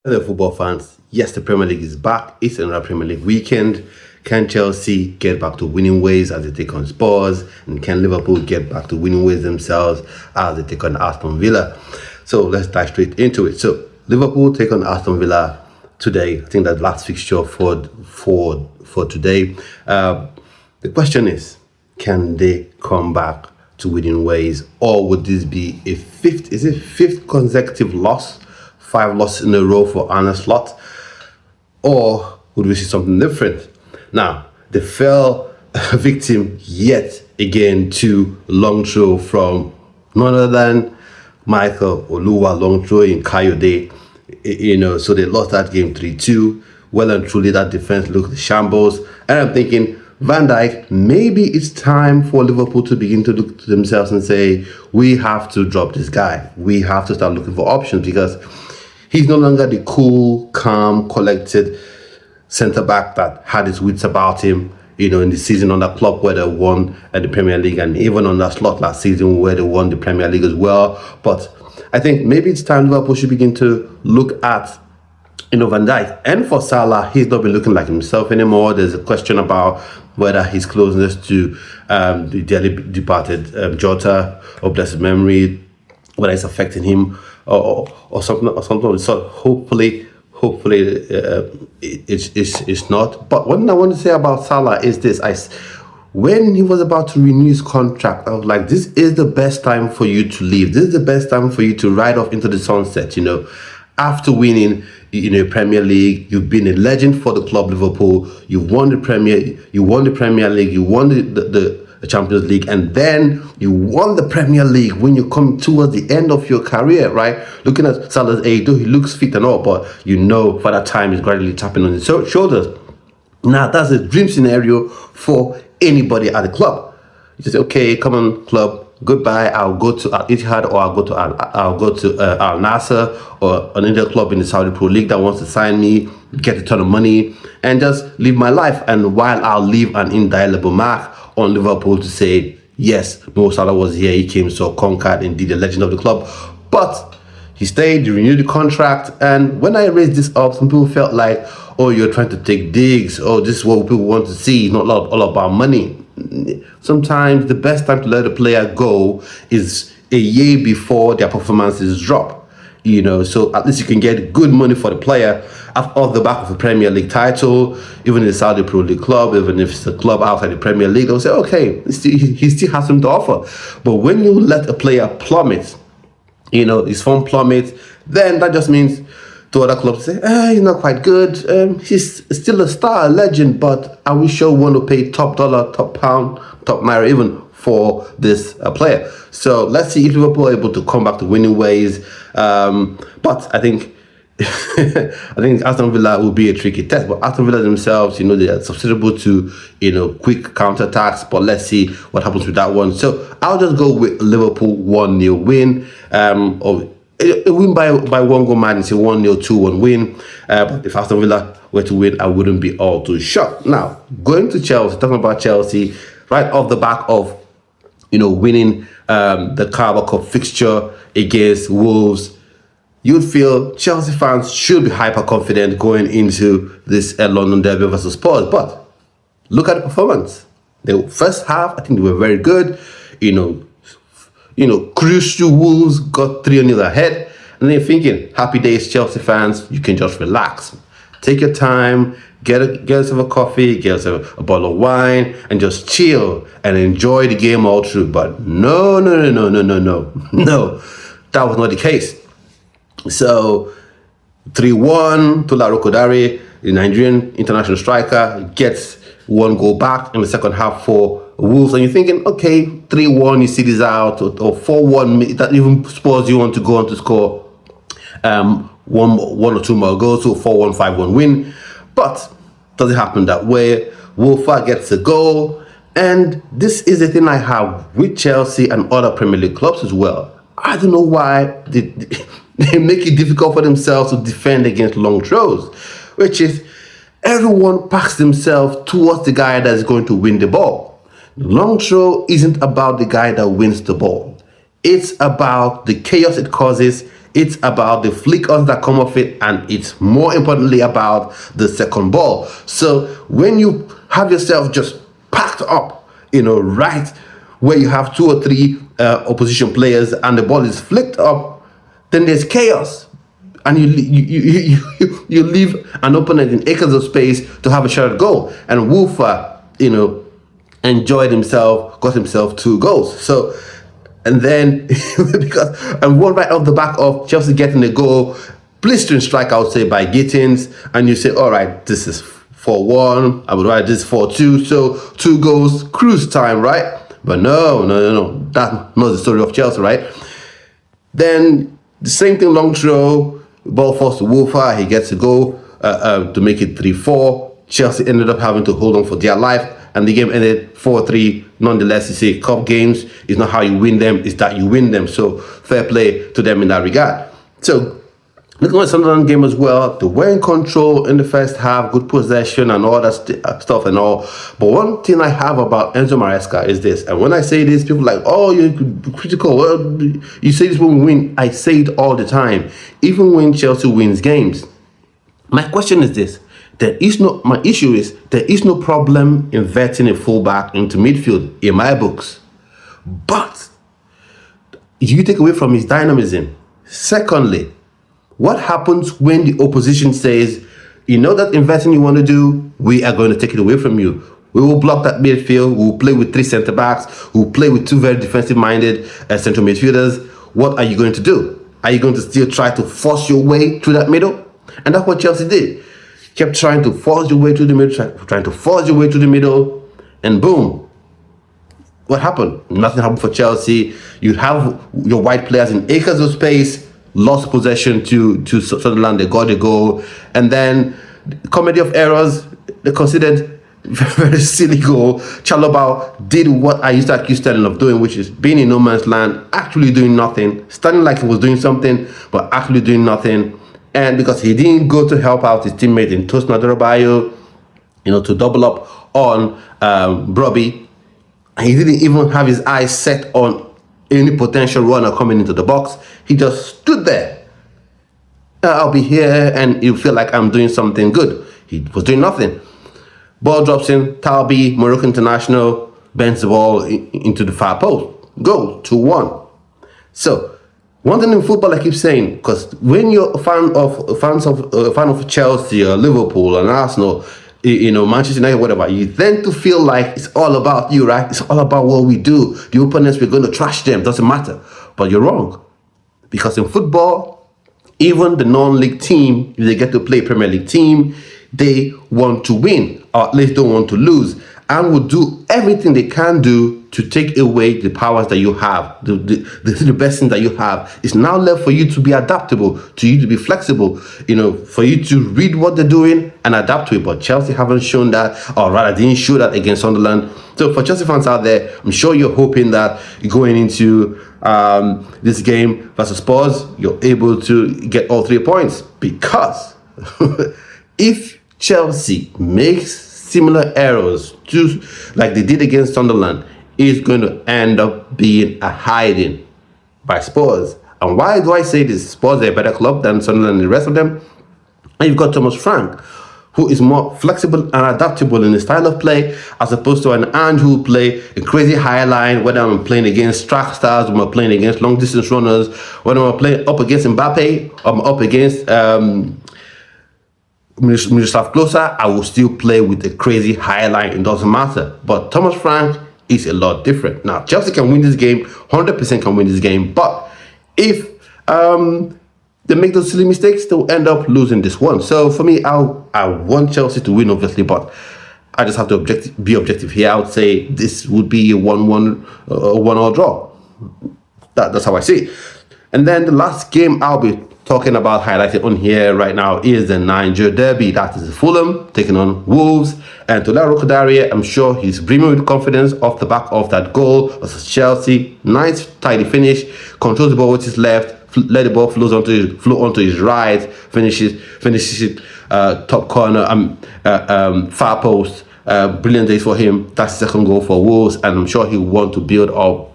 Hello, football fans. Yes, the Premier League is back. It's another Premier League weekend. Can Chelsea get back to winning ways as they take on Spurs? And can Liverpool get back to winning ways themselves as they take on Aston Villa? So let's dive straight into it. So Liverpool take on Aston Villa today. I think that last fixture for today. The question is, can they come back to winning ways, or would this be a fifth? Is it fifth consecutive loss? 5 losses in a row for Arne Slot, or would we see something different? Now, they fell victim yet again to long throw from none other than Michael Oluwa, long throw in Kayode. So they lost that game 3-2. Well and truly, that defense looked shambles. And I'm thinking, Van Dijk, maybe it's time for Liverpool to begin to look to themselves and say, we have to drop this guy. We have to start looking for options, because he's no longer the cool, calm, collected centre-back that had his wits about him, in the season on that club where they won the Premier League, and even on that slot last season where they won the Premier League as well. But I think maybe it's time Liverpool should begin to look at Van Dijk. And for Salah, he's not been looking like himself anymore. There's a question about whether his closeness to the dearly departed Jota, or blessed memory, whether it's affecting him or something of the sort. Hopefully, it's not. But one thing I want to say about Salah is this: when he was about to renew his contract, I was like, this is the best time for you to leave. This is the best time for you to ride off into the sunset. After winning, Premier League, you've been a legend for the club Liverpool. You won the Premier League, you won the Champions League, and then you won the Premier League when you come towards the end of your career, right? Looking at Salah's age, though he looks fit and all, but for that time he's gradually tapping on his shoulders. Now that's a dream scenario for anybody at the club. You just say, okay, come on, club, goodbye. I'll go to Al Ittihad, or I'll go to Al Nassr, or another club in the Saudi Pro League that wants to sign me, get a ton of money, and just live my life. And while I'll leave an indelible mark on Liverpool to say, yes, Mo Salah was here, he came, so conquered, indeed a legend of the club. But he stayed, he renewed the contract, and when I raised this up, some people felt like, oh, you're trying to take digs, oh, this is what people want to see, it's not all about money. Sometimes the best time to let a player go is a year before their performances drop. So at least you can get good money for the player off the back of a Premier League title, even in the Saudi Pro League club, even if it's a club outside the Premier League, they'll say, okay, he still has something to offer. But when you let a player plummet, his form plummet, then that just means to other clubs say, he's not quite good, he's still a star, a legend, but are we sure we want to pay top dollar, top pound, top naira even for this player? So let's see if Liverpool are able to come back to winning ways. But I think Aston Villa will be a tricky test. But Aston Villa themselves, they are susceptible to quick counter-attacks. But let's see what happens with that one. So I'll just go with Liverpool 1-0 win. Or a win by one goal man is a 1-0, 2-1 win. But if Aston Villa were to win, I wouldn't be all too shocked. Now, going to Chelsea, talking about Chelsea, right off the back of winning the Carabao Cup fixture against Wolves, you'd feel Chelsea fans should be hyper confident going into this London Derby versus Spurs. But look at the performance. The first half, I think they were very good. Cruised through Wolves, got 3-0 ahead, and then you're thinking, happy days, Chelsea fans, you can just relax. Take your time, get yourself a coffee, get yourself a bottle of wine, and just chill and enjoy the game all through. But no, that was not the case. So 3-1, Tolu Arokodare, the Nigerian international striker, gets one goal back in the second half for Wolves, and you're thinking, okay, 3-1, you see this out, or 4-1, that even spurs you on to go on to score one or two more goals, so 4-1, 5-1 win. But doesn't happen that way. Wolfer gets a goal, and this is the thing I have with Chelsea and other Premier League clubs as well. I don't know why they make it difficult for themselves to defend against long throws, which is everyone packs themselves towards the guy that's going to win the ball. The long throw isn't about the guy that wins the ball. It's about the chaos it causes It's about the flick-ons that come off it, and it's more importantly about the second ball. So when you have yourself just packed up, right where you have 2 or 3 opposition players and the ball is flicked up, then there's chaos. And you leave an opponent in acres of space to have a shot at goal. And Wolfer, enjoyed himself, got himself 2 goals. So, and then, one right off the back of Chelsea getting a goal, blistering strike, I would say, by Gittins. And you say, all right, this is 4-1. I would write this 4-2. So 2 goals, cruise time, right? But no. That's not the story of Chelsea, right? Then the same thing, long throw. Ball falls to Wolfer, he gets a goal to make it 3-4. Chelsea ended up having to hold on for dear life, and the game ended 4-3. Nonetheless, you say cup games is not how you win them, it's that you win them. So fair play to them in that regard. So looking at the Sunderland game as well, they were in control in the first half, good possession and all that stuff and all. But one thing I have about Enzo Maresca is this, and when I say this, people are like, oh, you're critical. Well, you say this when we win. I say it all the time, even when Chelsea wins games. My question is this: my issue is there is no problem inverting a fullback into midfield in my books, but you take away from his dynamism. Secondly, what happens when the opposition says, that investing you want to do, we are going to take it away from you. We will block that midfield. We will play with 3 centre-backs. We will play with 2 very defensive-minded central midfielders. What are you going to do? Are you going to still try to force your way through that middle? And that's what Chelsea did. Kept trying to force your way through the middle, and boom. What happened? Nothing happened for Chelsea. You have your white players in acres of space, lost possession to Sunderland, they got a goal, and then comedy of errors, they considered very silly goal. Chalobah did what I used to accuse Sterling of doing, which is being in no man's land, actually doing nothing, standing like he was doing something, but actually doing nothing. And because he didn't go to help out his teammate in Tosin Adarabioyo, to double up on Brobbey, he didn't even have his eyes set on any potential runner coming into the box. He just stood there. I'll be here and you feel like I'm doing something good. He was doing nothing. Ball drops in, Talbi, Morocco international, bends the ball into the far post. Goal, 2-1. So, one thing in football I keep saying, because when you're a fan of Chelsea or Liverpool and Arsenal, Manchester United, whatever, you tend to feel like it's all about you, right? It's all about what we do. The opponents, we're going to trash them. Doesn't matter. But you're wrong. Because in football, even the non-league team, if they get to play Premier League team, they want to win, or at least don't want to lose, and will do everything they can do to take away the powers that you have, the best thing that you have. It's now left for you to be adaptable, to you to be flexible, for you to read what they're doing and adapt to it. But Chelsea haven't shown that, or rather didn't show that against Sunderland. So for Chelsea fans out there, I'm sure you're hoping that going into this game versus Spurs, you're able to get all 3 points. Because if Chelsea makes similar errors, just like they did against Sunderland, is going to end up being a hiding by Spurs. And why do I say this? Spurs are a better club than Sunderland and the rest of them. And you've got Thomas Frank, who is more flexible and adaptable in his style of play, as opposed to an Andrew who play a crazy high line, whether I'm playing against track stars, when I'm playing against long distance runners, when I'm playing up against Mbappe, I'm up against Miroslav Klose, I will still play with a crazy high line. It doesn't matter. But Thomas Frank is a lot different. Now, Chelsea can win this game, 100% can win this game, but if they make those silly mistakes, they'll end up losing this one. So for me, I want Chelsea to win, obviously, but I just have to be objective here. I would say this would be a 1-1, 1-1 draw. That's how I see it. And then the last game I'll be talking about, highlighted on here right now, is the Naija Derby. That is Fulham taking on Wolves. And Tolu Arokodare, I'm sure he's brimming with confidence off the back of that goal versus Chelsea. Nice, tidy finish. Controls the ball with his left. Let the ball flow onto his right. Finishes it top corner. Far post. Brilliant days for him. That's the second goal for Wolves, and I'm sure he'll want to build up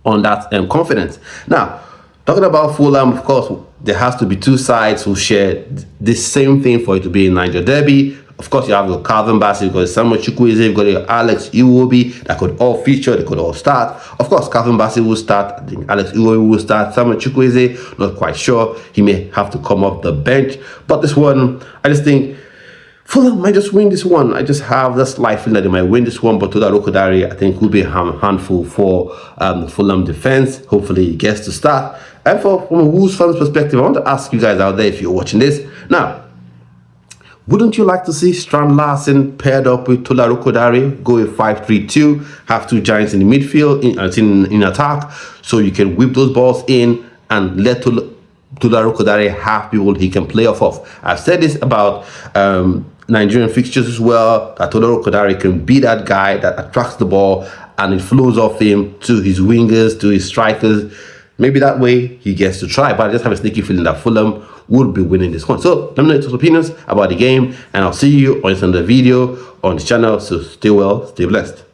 on that confidence. Now, Talking about Fulham, of course, there has to be two sides who share the same thing for it to be a Naija Derby. Of course, you have your Calvin Bassey, you've got Samuel Chukwueze, you've got your Alex Iwobi that could all feature, they could all start. Of course, Calvin Bassey will start, I think Alex Iwobi will start, Samuel Chukwueze, not quite sure. He may have to come off the bench. But this one, I just think Fulham might just win this one. I just have the slight feeling that they might win this one, but Tolu Arokodare, I think, will be a handful for the Fulham defense. Hopefully, he gets to start. And from a Wolves fan's perspective, I want to ask you guys out there if you're watching this. Now, wouldn't you like to see Strand Larsen paired up with Tolu Arokodare, go with 5-3-2, have two giants in the midfield, in attack, so you can whip those balls in and let Tolu Arokodare have people he can play off of. I've said this about Nigerian fixtures as well, that Tolu Arokodare can be that guy that attracts the ball and it flows off him to his wingers, to his strikers. Maybe that way he gets to try, but I just have a sneaky feeling that Fulham would be winning this one. So let me know your opinions about the game, and I'll see you on another video on this channel. So stay well, stay blessed.